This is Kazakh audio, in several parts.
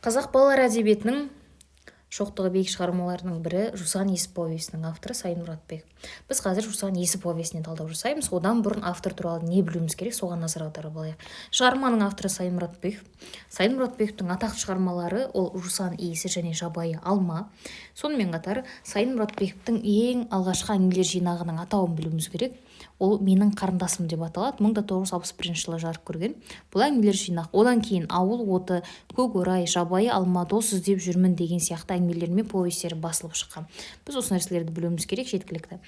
Қазақ балалар әдебиетінің шоқтығы биік шығармаларының бірі Жусан Иісі повесінің авторы Сайын Мұратбек. Біз қазір Жусан Иісі повесіне талдау жасаймыз. Одан бұрын автор туралы не білуіміз керек, соған назар аударып алайық. Шығарманың авторы Сайын Мұратбек. Сайын Мұратбектің атақты шығармалары ол Жусан Иісі және Жабайы алма. Сонымен қатар Сайын Мұратбектің ең алғашқы әңгімелер жинағының атауын білуіміз керек. Ол менің қарындасым деп аталады. 1961 жылы жарық көрген. Бұл әңгімелер жинақ. Одан кейін ауыл оты, көкорай, жабайы алма, дос іздеп жүрмін деген сияқты әңгімелер мен повестері басылып шыққан. Біз осы нәрселерді білуіміз керек, жеткілікті.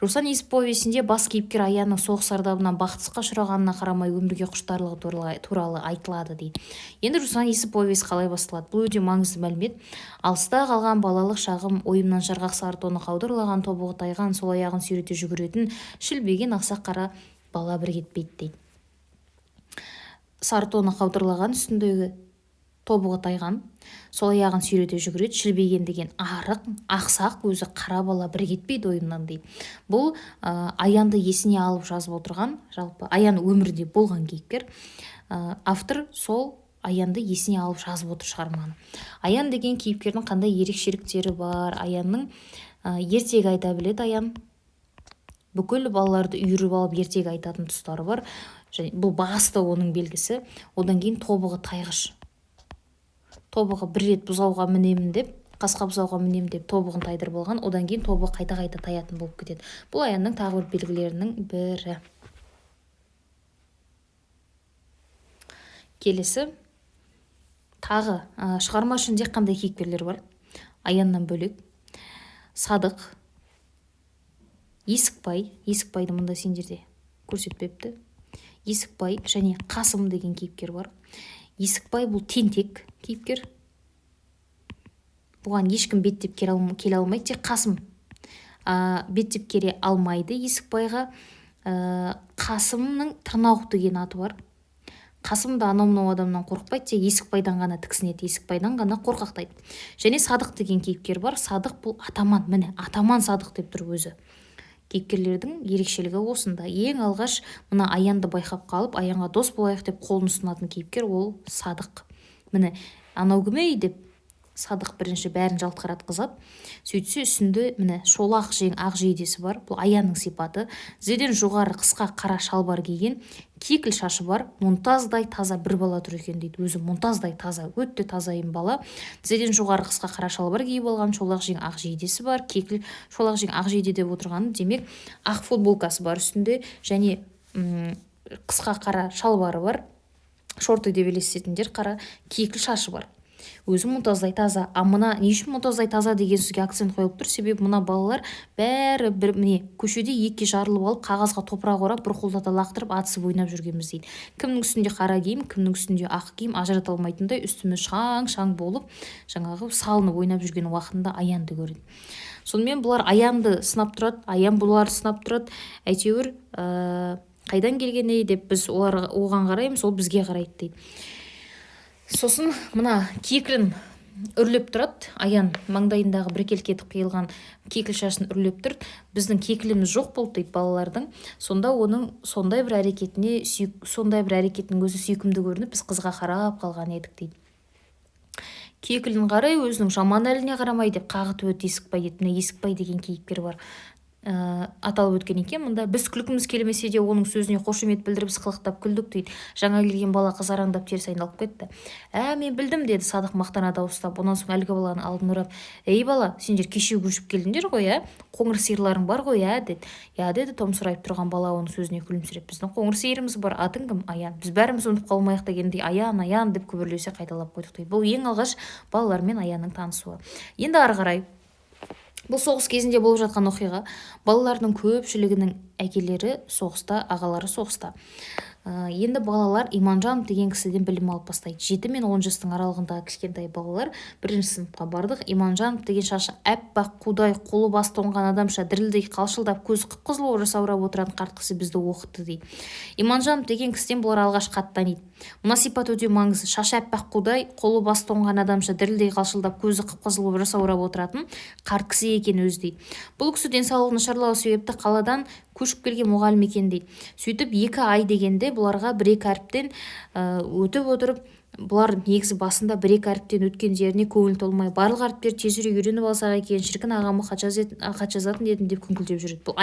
Жусан Иісі повесінде бас кейіпкер Аянның соғыс зардабынан бақытсызға ұшырағанына қарамай өмірге құштарлығы туралы айтылады дейді. Енді Жусан Иісі повесі қалай басталады? Бұл өте маңызды мәлімет. Алыста қалған балалық шағым, ойымнан жарғақ сары тоны қаудырлаған, тобығы тайған, сол аяғын сүйрете жүгіретін, шілбеген ақсақ қара бала бір кетпейді дейді. Сары тоны қаудырлаған, үстіндегі тобығы тайған, сол аяғын сүйрете жүгіреді, шілбеген деген арық, ақсақ өзі қара бала бір кетпейді ойымнан дейді. Бұл Аянды есіне алып жазып отырған, жалпы Аян өмірде болған кейіпкер. Автор сол Аянды есіне алып жазып отыр шығарманы. Аян деген кейіпкердің қандай ерекшеліктері бар? Аянның ертегі айта біледі. Аян бүкіл балаларды үйіріп алып ертегі айтатын тұстары бар. Және бұл басты оның белгісі. Одан кейін тобығы тайғыш. Тобығы бір рет бұзауға мінемін деп, қасқа бұзауға мінемін деп тобығын тайдырып алған. Одан кейін тобығы қайта-қайта таятын болып кетеді. Бұл Аянның тағы бір белгілерінің бірі. Келесі тағы шығарма ішінде қандай кейіпкерлер бар? Аяннан бөлек Садық, Есікбайды мұнда сендерде көрсетпепті. Есікбай және Қасым деген кейіпкер бар. Есікбай бұл тентек кейіпкер. Бұған ешкім беттеп келе алмайды. Тек Қасым беттеп келе алмайды Есікбайға. Қасымның Тырнауық деген аты бар. Қасым да анау-мынау адамнан қорықпайды, тек Есікбайдан ғана тіксінеді, Есікбайдан ғана қорқақтайды. Және Садық деген кейіпкер бар. Садық бұл атаман, міне атаман Садық деп тұр өзі. Кейіпкерлердің ерекшелігі осында. Ең алғаш мына Аянды байқап қалып, Аянға дос болайық деп қолын ұсынатын кейіпкер ол Садық. Міне анау кім ей деп Садық бірінші бәрін жалт қаратқызады. Сөйтсе үстінде міне шолақ жең ақ жейдесі бар. Бұл Аянның сипаты. Тізеден жоғары қысқа қара шалбар киген, кекіл шашы бар, мұнтаздай таза бір бала тұр екен дейді. Өзі мұнтаздай таза, өте тазайым бала. Тізеден жоғары қысқа қара шалбар киіп алған, шолақ жең ақ жейдесі бар. Кекіл шолақ жең ақ жейде деп отырғаны демек ақ футболкасы бар үстінде және қысқа қара шалбары бар. Шорты деп елестетіндер қара, кекіл шашы бар. Өзі мұнтаздай таза. Мына не үшін мұнтаздай таза деген сөзге акцент қойылып тұр? Себебі мына балалар бәрі бір міне көшеде екіге жарылып алып, қағазға топырақ орап, бір қолдата лақтырып, атысып ойнап жүргенбіз дейді. Кімнің үстінде қара киім, кімнің үстінде ақ киім ажырата алмайтындай үстіміз шаң-шаң болып, жаңағы салынып ойнап жүрген уақытында Аянды көреді. Сонымен бұлар Аянды сынап тұрады, Аян бұларды сынап тұрады. Әйтеуір қайдан келген деп біз оған қараймыз, ол бізге қарайды дейді. Сосын мына кекілін үрлеп тұрады. Аян маңдайындағы бір келкетіп қиылған кекіл шашын үрлеп тұрды. Біздің кекіліміз жоқ болды дейді балалардың. Сонда оның сондай бір әрекетінің өзі сүйкімді көрініп, біз қызға қарап қалған едік дейді. Кекілін қарай өзінің жаман әліне қарамай деп қағытып өтті Есікбай дейді. Міне Есікбай деген кейіпкер бар. Аталып өткен екен. Мұнда біз күлкіміз келмесе де оның сөзіне қошемет білдіріп сықылықтап күлдік дейді. Жаңа келген бала қызараңдап теріс айналып кетті. Мен білдім деді Садық мақтана дауыстап. Онан соң әлгі баланы алдын ұрап, ей бала, сендер кеше көшіп келдіңдер ғой, қоңыр сиырларың бар ғой, деді. Деді томсырайып тұрған бала оның сөзіне күлімсіреп. Біздің қоңыр сиырымыз бар, атың кім? Аян. Біз бәріміз ұмытып қалмайық дегендей Аян деп күбірлесе қайталап қойдық дейді. Бұл ең алғаш балалар мен Аянның танысуы. Енді ары қарай бұл соғыс кезінде болып жатқан оқиға. Балалардың көпшілігінің әкелері соғыста, ағалары соғыста. Енді балалар Иманжан деген кісіден білім алып бастайды. 7 мен 10 жастың аралығындағы кішкентай балалар бірінші сыныпқа бардық. Иманжан деген шашы әппақ қудай, қолы басы тоңған адамша дірілдей қалшылдап, көзі қып-қызыл болып жасаурап отыратын қарт кісі бізді оқытты дейді. Иманжан деген кісіден бұлар алғаш қатты таниды. Мына сипат өте маңызды. Шашы әппақ қудай, қолы басы тоңған адамша дірілдей қалшылдап, көзі қып-қызыл болып жасаурап отыратын қарт кісі екен өзі дейді. Бұл кісі денсаулығы нашарлауы себепті қаладан көшіп келген мұғалім екен дейді. Сөйтіп 2 ай дегенде бұларға 1-2 әріптен өтіп отырып бұлар негізі басында бір-екі әріптен өткен жеріне көңіл толмай барлық әріптерді тезірек үйреніп алсақ екен, шіркін ағама хат жазатын едім деп күңкілдеп жүреді. Бұл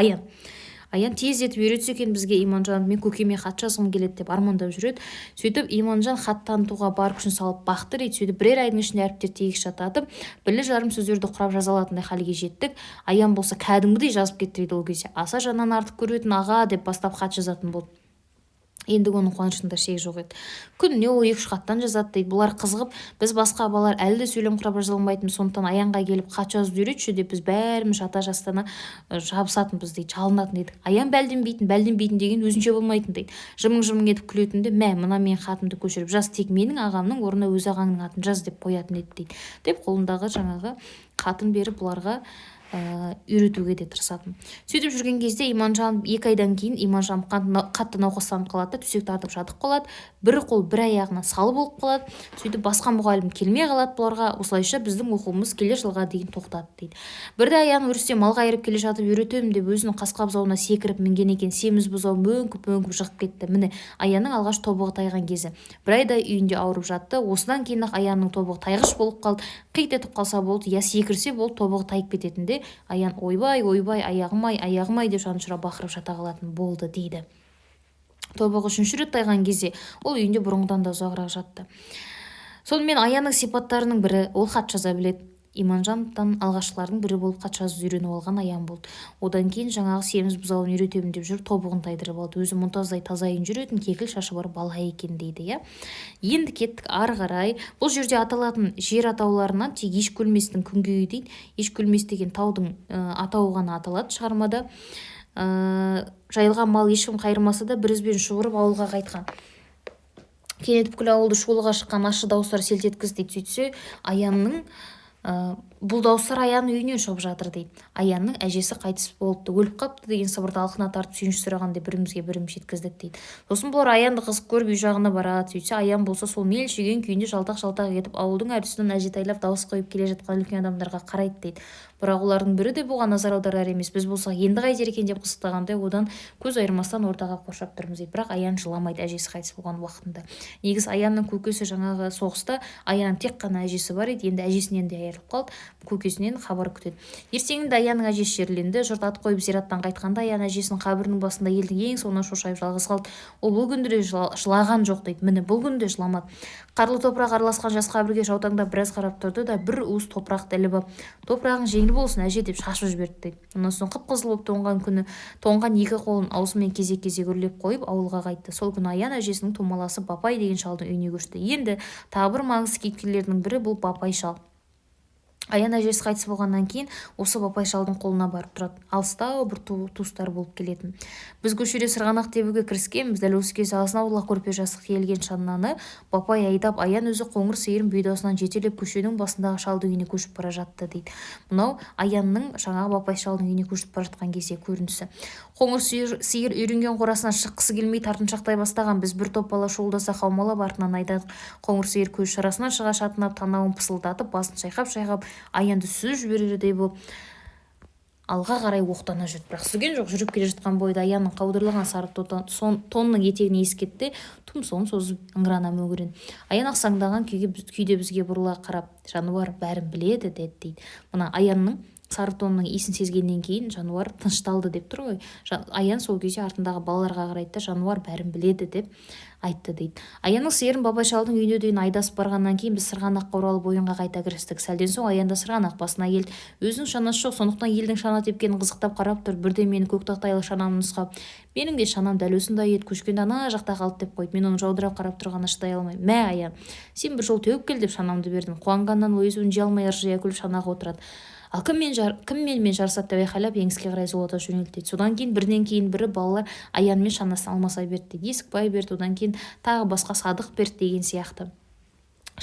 Аян тез етіп үйретсе екен бізге Иманжан, мен көкеме хат жазғым келеді деп армандап жүреді. Сөйтіп Иманжан хат танытуға бар күшін салып бақты дейді. Сөйтіп бірер айдың ішінде әріптер тегіс жататып, бірлі-жарым сөздерді құрап жаза алатындай халге жеттік. Аян болса кәдімгідей жазып кетті дейді ол кезде. Аса жаннан артық көретін аға деп бастап хат жазатын болды. Енді оның қуанышында шек жоқ еді. Күніне ол 2-3 хаттан жазады дейді. Бұлар қызығып, біз басқа балалар әлі де сөйлем құрап жаза алмайтын, сондықтан Аянға келіп хат жазуды үйретші деп біз бәріміз жата-жастана жабысатынбыз дейді, жалынатын едік. Аян бәлденбейтін деген өзінше болмайтын дейді. Жымың-жымың етіп күлетінді, мына менің хатымды көшіріп жаз, тек менің ағамның орнына өз ағаңның атын жаз деп қоятын еді дейді. Деп қолындағы жаңағы хатын беріп бұларға үйретуге де тырысатын. Сөйтіп жүрген кезде Иманжан 2 айдан кейін Иманжан қатты науқастанып қалады, төсек тартып жатып қалады, бір қол бір аяғына салы болып қалады. Сөйтіп басқа мұғалім келмей қалады бұларға. Осылайша біздің оқуымыз келер жылға дейін тоқтады дейді. Бірде Аян өрісте мал қайырып келе жатып үйретемін деп өзінің қасқа бұзауына секіріп мінген екен. Семіз бұзау мөңкіп жығып кетті. Міне Аянның алғаш тобығы тайған кезі. Бір айдай үйінде ауырып жатты. Осыдан кейін Аянның тобығы тайғыш болып қалды. Қит етіп қалса болды, я секірсе болды, тобығы тайып кететінде Аян ойбай аяғым-ай деп жанұшыра бақырып жата қалатын болды дейді. Тобығы 3-ші рет тайған кезде ол үйінде бұрынғыдан да ұзағырақ жатты. Сонымен Аянның сипаттарының бірі ол хат жаза біледі. Иманжановтан алғашқылардың бірі болып хат жазуды үйреніп алған Аян болды. Одан кейін жаңағы семіз бұзауын үйретемін деп жүріп тобығын тайдырып алды. Өзі мұнтаздай тазайын жүретін, кекіл шашы бар бала екен дейді. Енді кеттік ары қарай. Бұл жерде аталатын жер атауларынан тек Ешкөлместің күнгейі дейді. Ешкөлмес деген таудың атауы ғана аталады шығармада. Жайылған мал ешкім қайырмаса да бір ізбен шұбырып ауылға қайтқан. Кенет бүкіл ауылды шолуға шыққан ащы дауыстар селт еткізді дейді. Сөйтсе Аянның бұл дауыстар Аянның үйінен шығып жатыр дейді. Аянның әжесі қайтыс болыпты, өліп қапты деген сыбырды алқына тартып сүйінші сұрағанда біріміз жеткіздік дейді. Сосын бұлар Аянды қызық көріп үй жағына барады. Сөйтсе Аян болса сол мелшиген күйінде жалтақ-жалтақ етіп ауылдың әр тұсынан әжетайлап дауыс қойып келе жатқан үлкен адамдарға қарайды дейді. Бірақ олардың бірі де бұған назар аударар емес. Біз болсақ енді қайтер екен деп қызықтағандай одан көз айырмастан ортаға қоршап тұрмыз дейді. Бірақ Аян жыламайды әжесі қайтыс болған уақытында. Негізі Аянның көкесі жаңағы соғыста Аянның тек қана әжесі бар еді. Енді әжесінен де айырылып қалды. Көкесінен хабар күтеді. Ертеңінде Аянның әжесі жерленді. Жұрт ат қойып зираттан қайтқанда Аян әжесінің қабірінің басында елдің ең соңынан шошайып жалғыз қалды. Ол бұл күнде де жылаған жоқ дейді. Міне бұл күнде жыламады. Қарлы топырақ араласқан жас қабірге жаутаңдап біраз қарап тұрды да бір уыс топырақты іліп алып, топырағың жеңіл болсын әже деп шашып жіберді дейді. Онан соң қып-қызыл болып тоңған 2 қолын аузымен кезек-кезек үрлеп қойып ауылға қайтты. Сол күні Аян әжесінің тумаласы Бапай деген шалдың үйіне көшті. Енді тағы бір маңызды кейіпкерлердің бірі бұл Бапай шал. Аян әжесі қайтыс болғаннан кейін осы Бапай шалдың қолына барып тұрады. Алыстау бір туыстар болып келетін. Біз көшеде сырғанақ тебуге кіріскенбіз. Дәл осы кезде азын-аулақ көрпе жастық келген шаннаны Бапай айдап, Аян өзі қоңыр сиырын бұйдасынан жетелеп көшенің басындағы шалдың үйіне көшіп бара жатты дейді. Мынау Аянның жаңағы Бапай шалдың үйіне көшіп бара жатқан кезде көрінісі. Қоңыр сиыр үйренген қорасынан шыққысы келмей тартыншақтай бастаған. Біз бір топ бала шуылдаса қаумалап артынан айдадық. Қоңыр сиыр көз шарасынан шыға шатынап, танауын пысылдатып, басын шайқап Аянды сүзіп жіберердей болып алға қарай оқтана жүрді. Бірақ сүрген жоқ, жүріп келе жатқан бойда Аянның қаудырлаған сары тонның етегіне ескетті, тұмсығын созып ыңырана мөгірен. Аян ақсаңдаған күйде бізге бұрыла қарап, жануар бәрін біледі дейді. Мына Аянның сары тонның иісін сезгеннен кейін жануар тынышталды деп тұр ғой. Аян сол кезде артындағы балаларға қарайды да, жануар бәрін біледі деп айтты дейді. Аянның сиырын Бапай шалдың үйіне дейін айдасып барғаннан кейін біз сырғанаққа оралып ойынға қайта кірістік. Сәлден соң Аянда сырғанақ басына келді. Өзінің шанасы жоқ, сондықтан елдің шана тепкенін қызықтап қарап тұр. Бірде мені көк тақтайлы шанамды нұсқап, менің де шанам дәл осындай еді, көшкенде ана жақта қалды деп қойды. Мен оның жаудырап қарап тұрғанына шыдай алмаймын. Мә Аян, сен бір жол теуіп кел деп шанамды бердім. Қуанғаннан өзі үнже алмай ыржия күліп шанаға отырады. Ал кім менімен жарысады деп айқайлап еңіске қарай зулата жөнелді дейді. Содан кейін бірінен кейін бірі балалар Аянмен шанасын алмаса берді дейді. Есікбай берді, одан кейін тағы басқа Садық берді деген сияқты.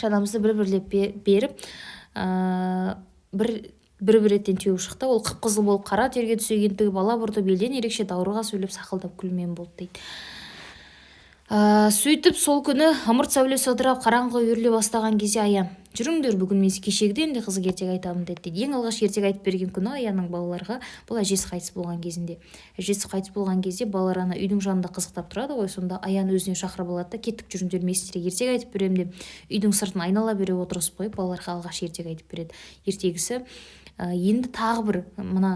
Шанамызды бір-бірлеп беріп, бір реттен теуіп шықты. Ол қып-қызыл болып қара терге түсегендігі бала бұрды белден ерекше даурыға сөйлеп сақылдап күлмен болды дейді. Сөйтіп сол күні ымырт сәулесі ыдырап қараңғы үйіріле бастаған кезде Аян жүріңдер бүгін мен кешегіден де қызық ертек айтамын деді дейді. Ең алғаш ертек айтып берген күні Аянның балаларға, бұл әжесі қайтыс болған кезінде. Әжесі қайтыс болған кезде балалар ана үйдің жанында қызықтап тұрады ғой, сонда Аян өзіне шақырып алады да, кеттік жүріңдер мен сіздерге ертек айтып беремін деп үйдің сыртын айнала бере отырғызып қойып балаларға алғаш ертек айтып береді. Ертегісі енді тағы бір мына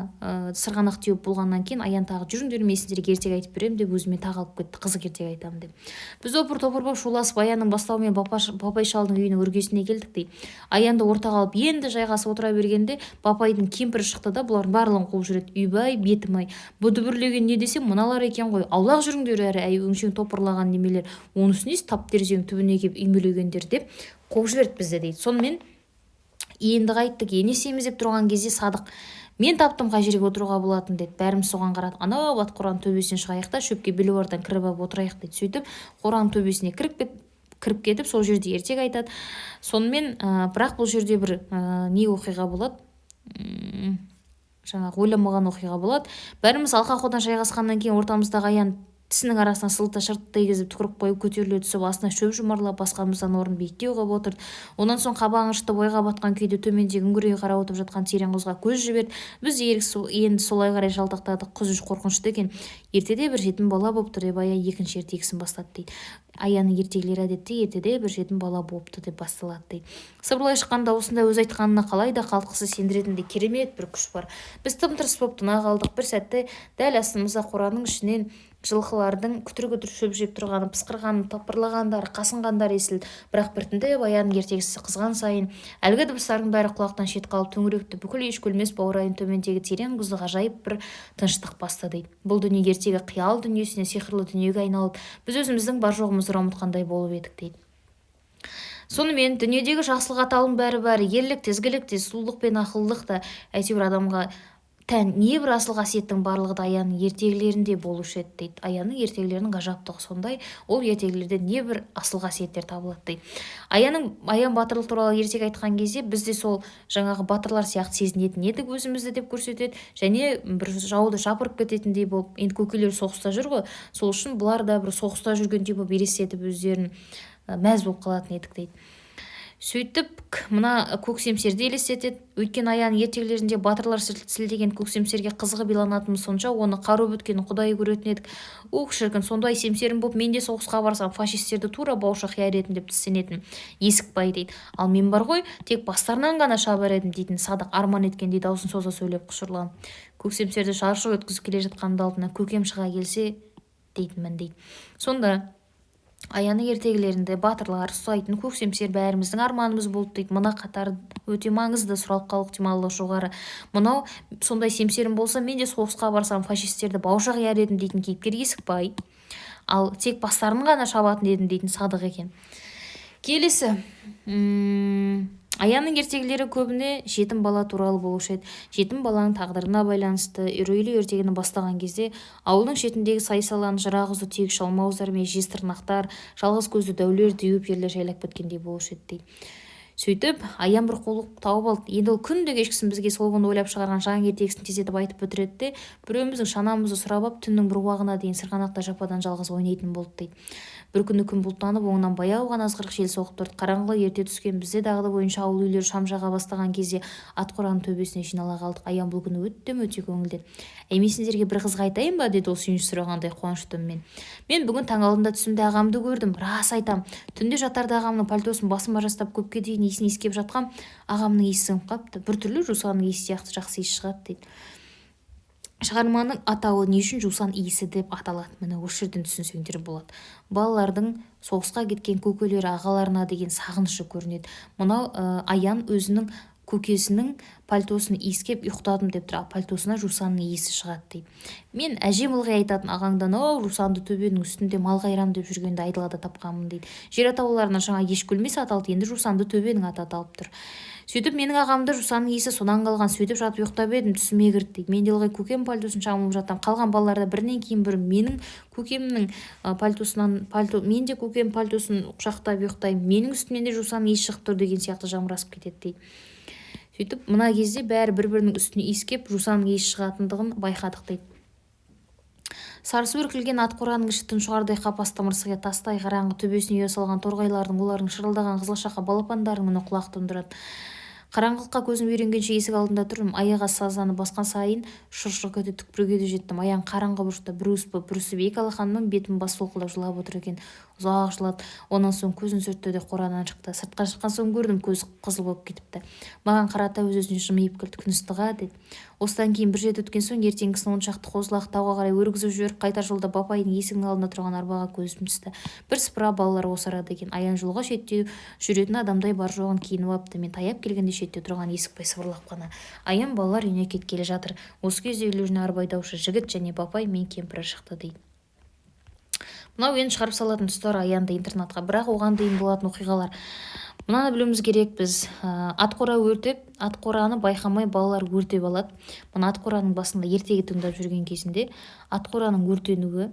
сырғанақ теуіп болғаннан кейін Аян тағы жүріңдер мен сіздерге ертек айтып беремін деп өзіме тағы алып кетті, қызық ертек айтамын деп. Біз опыр-топыр болып шуласып Аянның бастауымен бапай шалдың үйінің іргесіне келдік дейді. Аянды ортаға алып енді жайғасып отыра бергенде бапайдың кемпірі шықты да бұлардың барлығын қуып жүреді. Үйбай бетім-ай, бұл дүбірлеген не десем мыналар екен ғой, аулақ жүріңдер әрі әй өңшең топырлаған немелер, онысы несі тап терезенің түбіне келіп үймелегендер деп қуып жіберді бізді дейді. Сонымен енді қайттық, енесеміз деп тұрған кезде Садық, мен таптым қай жерге отыруға болатын деді. Бәріміз соған қарадық. Анау ат қораның төбесіне шығайық та шөпке белуардан кіріп алып отырайық дейді. Сөйтіп қораның төбесіне кіріп кетіп сол жерде ертек айтады. Сонымен бірақ бұл жерде бір не оқиға болады, жаңағы ойламаған оқиға болады. Бәріміз алқа-қодан жайғасқаннан кейін ортамыздағы Аян тісінің арасына сылта шыртты егізіп түкіріп қойып көтеріле түсіп астына шөп жұмарлап басқамыздан орын биіктеу қылып отырды. Онан соң қабағын шытып ойға батқан күйде төмендегі үңірейе қарап отырып жатқан терең құзға көз жіберді. Біз енді солай қарай жалтақтадық. Құз қорқынышты екен. Ертеде бір жетім бала болыпты деп Аян екінші ертегісін бастады дейді. Аянның ертегілері әдетте ертеде бір жетім бала болыпты деп басталады дейді. Сыбырлай шыққан даусында өз айтқанына қалай да қалтқысы сендіретіндей керемет бір күш бар. Біз тым-тырыс боп тына қалдық. Бір сәтте дәл астымызда қораның ішінен жылқылардың күтір-күтір шөп жеп тұрғаны, пысқырғаны, тапырлағандары, қасынғандары естілді. Бірақ біртіндеп Аянның ертегісі қызған сайын әлгі дыбыстардың бәрі құлақтан шет қалып төңіректі бүкіл еш көлмес баурайын төмендегі терең құзды ғажайып бір тыныштық басты дейді. Бұл дүние ертегі қиял дүниесіне, сиқырлы дүниеге айналып, біз өзіміздің бар жоғымызды ұмытқандай болып едік дейді. Сонымен дүниедегі жақсылық атаулының бәрі ерлік те, ізгілік те, сұлулық пен ақылдық та әйтеуір адамға тән небір асыл қасиеттің барлығы да Аянның ертегілерінде болушы еді дейді. Аянның ертегілерінің ғажаптығы сондай, ол ертегілерде небір асыл қасиеттер табылады дейді. Аян батырлық туралы ертек айтқан кезде бізде сол жаңағы батырлар сияқты сезінетін едік өзімізді деп көрсетеді, және бір жауды жапырып кететіндей болып, енді көкелер соғыста жүр ғой, сол үшін бұлар да бір соғыста жүргендей болып елестетіп өздерін мәз болып қалатын едік дейді. Сөйтіп мына көксемсерді елестетеді. Өйткені Аян ертегілерінде батырлар сілтеген көксемсерге қызығы биланатынымыз сонша, оны қару біткені құдайы көретін едік. Ух шіркін, сондай семсерім боп мен де соғысқа барсам фашистерді тура бауыршақ яр едім деп тістенетін Есікбай дейді. Ал мен бар ғой, тек бастарынан ғана шабар едім дейтін Садық арман еткендей даусын соза сөйлеп құшырланып. Көксемсерді шаршы өткізіп келе жатқанымда алдына көкем шыға келсе дейтінмін дейді. Сонда Аянның ертегілерінде батырлар, ұстайтын көксемсер бәріміздің арманымыз болды дейді. Мына қатар өте маңызды сұралыққа ықтималығы жоғары. Мынау сондай семсерім болса, мен де соғысқа барсам фашистерді бауыршақ яр едім дейтін кейіпкер Есікбай. Ал тек бастарын ғана шабатын едім дейтін Садық екен. Келесі Аянның ертегілері көбіне жетім бала туралы болушы еді. Жетім баланың тағдырына байланысты үрейлі ертегіні бастаған кезде ауылдың шетіндегі сай-саланы жырақ ұзы тегіс шалмауыздар мен жез тырнақтар, жалғыз көзді дәулер деуіп ерлер жайлап кеткендей болушы еді дейді. Сөйтіп Аян бір қулық тауып алды. Енді ол күнде кешкісін бізге сол күні ойлап шығарған жаңа ертегісін тездетіп айтып бітіреді де, біреуіміздің шанамызды сұрап алып түннің бір уағына дейін сырғанақта жападан жалғыз ойнайтын болды дейді. Бір күні күн бұлттанып, оңынан баяу ғана ызғырық жел соғып тұрды. Қараңғылық ерте түскен, бізде дағды бойынша ауыл үйлері шам жаға бастаған кезде ат қораның төбесіне жинала қалдық. Аян бұл күні өте көңілден. Әй, сендерге бір қызық айтайын ба деді ол сүйінші сұрағандай қуанышты үнмен. Мен бүгін таң алдында түсімде ағамды көрдім. Рас айтам. Түнде жатарда ағамның пальтосын басыма жастап көпке дейін иісін иіскеп жатқам, ағамның иісі сіңіп қапты. Біртүрлі жусанның иісі сияқты жақсы иіс шығады дейді. Шығарманың атауы не үшін жусан иісі деп аталады? Міне осы жерден түсінсеңдер болады. Балалардың соғысқа кеткен көкелері ағаларына деген сағынышы көрінеді. Мынау Аян өзінің көкесінің пальтосын иіскеп ұйықтадым деп тұр, пальтосына жусанның иісі шығады дейді. Мен әжем ылғи айтатын ағаңдан жусанды төбенің үстінде мал қайрам деп жүргенде айдалада тапқанмын дейді. Жер атауларынан жаңа еш көлмес аталды, енді жусанды төбенің аты аталып тұр. Сөйтіп менің ағамды жусанның иісі содан қалған, сөйтіп жатып ұйықтап едім, түсіме кірді дейді. Мен де ылғи көкем пальтосын шамылып жатам. Қалған балаларда бірінен кейін бірі менің көкемнің мен де көкем пальтосын құшақтап ұйықтаймын. Менің үстімнен де жусанның иісі шығып тұр деген сияқты жамырасып кетеді дейді. Сөйтіп мына кезде бәрі бір-бірінің үстіне иіскеп жусанның иісі шығатындығын байқадық дейді. Сарысы өркілген ат қораның іші тұншығардай қапасты мырсығы тастай қараңғы, төбесіне ұя салған торғайлардың, олардың шырылдаған қызылшақа балапандарының үні құлақ тұндырады. Қараңғылыққа көзім үйренгенше есік алдында тұрдым. Аяға сазаны басқан сайын шұршыр көте түкпірге де жеттім. Аян қараңғы бұрышта бүрісіп екі алақанымен бетім бас солқылдап жылап отыр екен. Ұзақ жылады. Онан соң көзін сүртті де қорадан шықты. Сыртқа шыққан соң көрдім, көзі қызыл болып кетіпті. Маған қарата өз-өзіне жымиып күлді. Күн ыстық-а деді. Осыдан кейін бір рет өткен соң ертеңгісін он шақты қозы-лақ тауға қарай өргізіп жіберіп, қайтар жолда бапайдың есігінің алдында тұрған арбаға көзім түсті. Бірсыпыра балалар осы арада екен. Аян жолға шетте жүретін адамдай бар жоғын киініп апты. Мен таяп келгенде шетте тұрған Есікбай сыбырлап қана: Аян, балалар үйіне кеткелі жатыр. Осы кезде үйлеріне арба айдаушы жігіт және бапай мен кемпірі шықты дейді. Мынау енді шығарып салатын тұстар Аянды интернатқа, бірақ оған дейін болатын оқиғалар. Мынаны білуіміз керек біз. Ат қора өртеп, ат қораны байқамай балалар өртеп алады. Мына ат қораның басында ертегі тыңдап жүрген кезінде ат қораның өртенуі,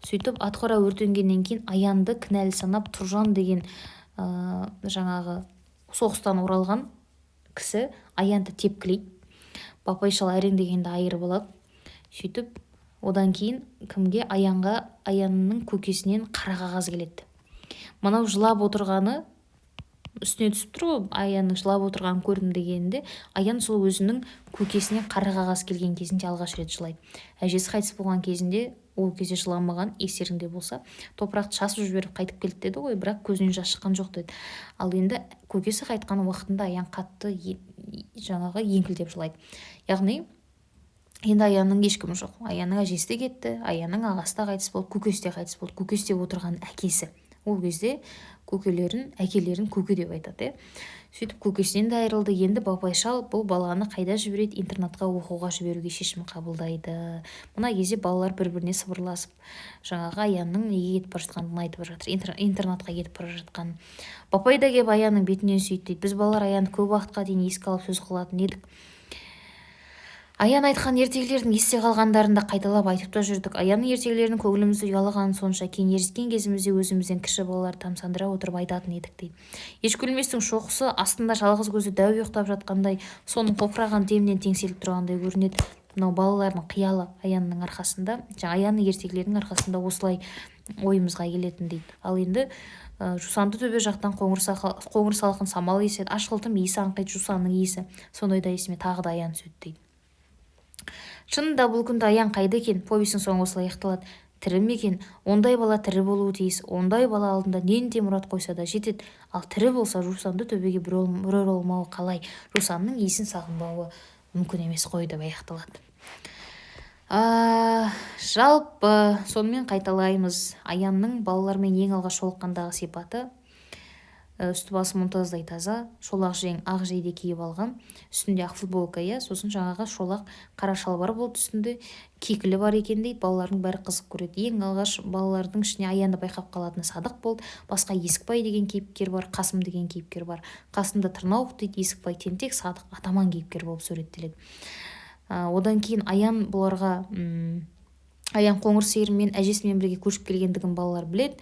сөйтіп ат қора өртенгеннен кейін Аянды кінәлі санап Тұржан деген жаңағы соғыстан оралған кісі Аянды тепкілейді. Бапай шал әрең дегенде айырып алады. Сөйтіп одан кейін кімге? Аянның көкесінен қара қағаз келеді. Мынау жылап отырғаны үстіне түсіп тұр ғой, Аянның жылап отырғанын көрдім дегенде Аян сол өзінің көкесінен қара қағаз келген кезінде алғаш рет жылайды. Әжесі қайтыс болған кезінде ол кезде жыламаған, естеріңде болса, топырақты шашып жіберіп қайтып келді деді ғой, бірақ көзінен жас шыққан жоқ деді. Ал енді көкесі қайтқан уақытында Аян қатты жаңағы еңкілдеп жылайды. Яғни енді Аянның ешкімі жоқ. Аянның әжесі де кетті, Аянның ағасы да қайтыс болды, көкесі де қайтыс болды. Көкесі деп отырған әкесі. Ол кезде әкелерін көке деп айтады. Сөйтіп көкесінен де айырылды. Енді бапай шал бұл баланы қайда жібереді? Интернатқа оқуға жіберуге шешім қабылдайды. Мына кезде балалар бір-біріне сыбырласып, жаңағы Аянның неге кетіп бара жатқанын айтып жатыр, интернатқа кетіп бара жатқанын. Бапай да келіп Аянның бетінен сүйді дейді. Біз балалар Аянды көп уақытқа дейін еске алып сөз қылатын едік. Аян айтқан ертегілердің есте қалғандарында қайталап айтып та жүрдік. Аянның ертегілерінің көңілімізді ұялағаны сонша, кейін еріскен кезімізде өзімізден кіші балалар тамсандыра отырып айтатын едік дейді. Ешкөлместің шоқысы астында жалғыз көзі дәу ұйықтап жатқандай, соның қоқыраған демінен теңселіп тұрғандай көрінеді. Мынау балалардың қиялы Аянның арқасында, Аянның ертегілерінің арқасында осылай ойымызға келетін дейді. Ал енді жусанды төбе жақтан қоңыр салқын самал еседі, ашқылтым иісі аңқиды, жусанның иісі. Сондайда есіме тағы да Аян түседі дейді. Шынында бұл күнді Аян қайда екен? Повестің соңы осылай аяқталады. Тірі ме екен? Ондай бала тірі болуы тиіс. Ондай бала алдында нендей мұрат қойса да жетеді. Ал тірі болса жусанды төбеге бір олмауы қалай? Жусанның иісін сағынбауы мүмкін емес қой деп аяқталады. Жалпы сонымен қайталаймыз. Аянның балалармен ең алғаш жолыққандағы сипаты: үсті-басы мұнтаздай таза, шолақ жең ақ жейде киіп алған, үстінде ақ футболка, сосын жаңағы шолақ қара шалбар болды, үстінде кекілі бар екен дейді. Балалардың бәрі қызық көреді. Ең алғаш балалардың ішіне Аянды байқап қалатыны Садық болды. Басқа Есікбай деген кейіпкер бар, Қасым деген кейіпкер бар. Қасымда Тырнауық дейді, Есікбай тентек, Садық атаман кейіпкер болып суреттеледі. Одан кейін Аян бұларға Аян қоңыр сиырмен әжесімен бірге көшіп келгендігін балалар біледі.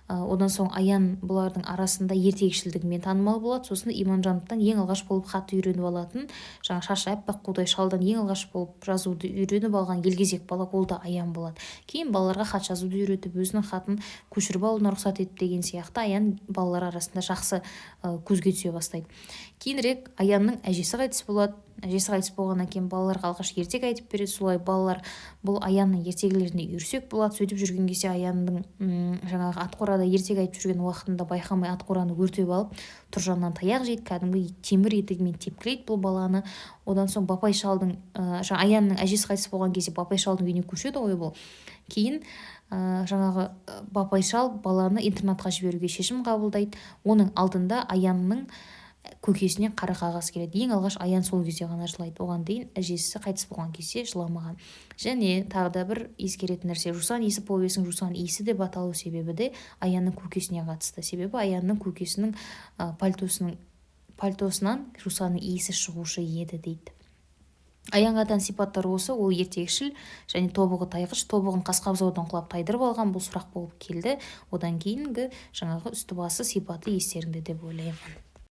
Одан соң Аян бұлардың арасында ертегішілдігімен танымал болады. Сосын Иманжановтан ең алғаш болып хатты үйреніп алатын, жаңа шашы аппақ қудай шалдан ең алғаш болып жазуды үйреніп алған елгезек бала ол да Аян болады. Кейін балаларға хат жазуды үйретіп, өзінің хатын көшіріп алуына рұқсат етіп деген сияқты Аян балалар арасында жақсы көзге түсе бастайды. Кейінірек Аянның әжесі қайтыс болады. Әжесі қайтыс болғаннан кейін балаларға алғаш ертек айтып береді. Солай балалар бұл Аянның ертегілеріне үйірсек болады. Сөйтіп жүрген кезде Аянның жаңағы ат қорада ертек айтып жүрген уақытында байқамай ат қораны өртеп алып, Тұржаннан таяқ жейді, кәдімгі темір етігімен тепкілейді бұл баланы. Одан соң Бапай шалдың Аянның әжесі қайтыс болған кезде Бапай шалдың үйіне көшеді ғой бұл. Кейін жаңағы Бапай шал баланы интернатқа жіберуге шешім қабылдайды. Оның алдында Аянның көкесінен қара қағаз келеді. Ең алғаш Аян сол кезде ғана жылайды. Оған дейін әжесі қайтыс болған кезде жыламаған. Және тағы да бір ескеретін нәрсе: жусан иісі повесінің жусан иісі деп аталу себебі де Аянның көкесіне қатысты. Себебі Аянның көкесінің пальтосынан жусанның иісі шығушы еді дейді. Аянға тән сипаттар осы: ол ертегішіл және тобығы тайғыш, тобығын қасқабызаудан құлап тайдырып алған. Бұл сұрақ болып келді. Одан кейінгі жаңағы үсті-басы сипаты естеріңде деп ойлаймын.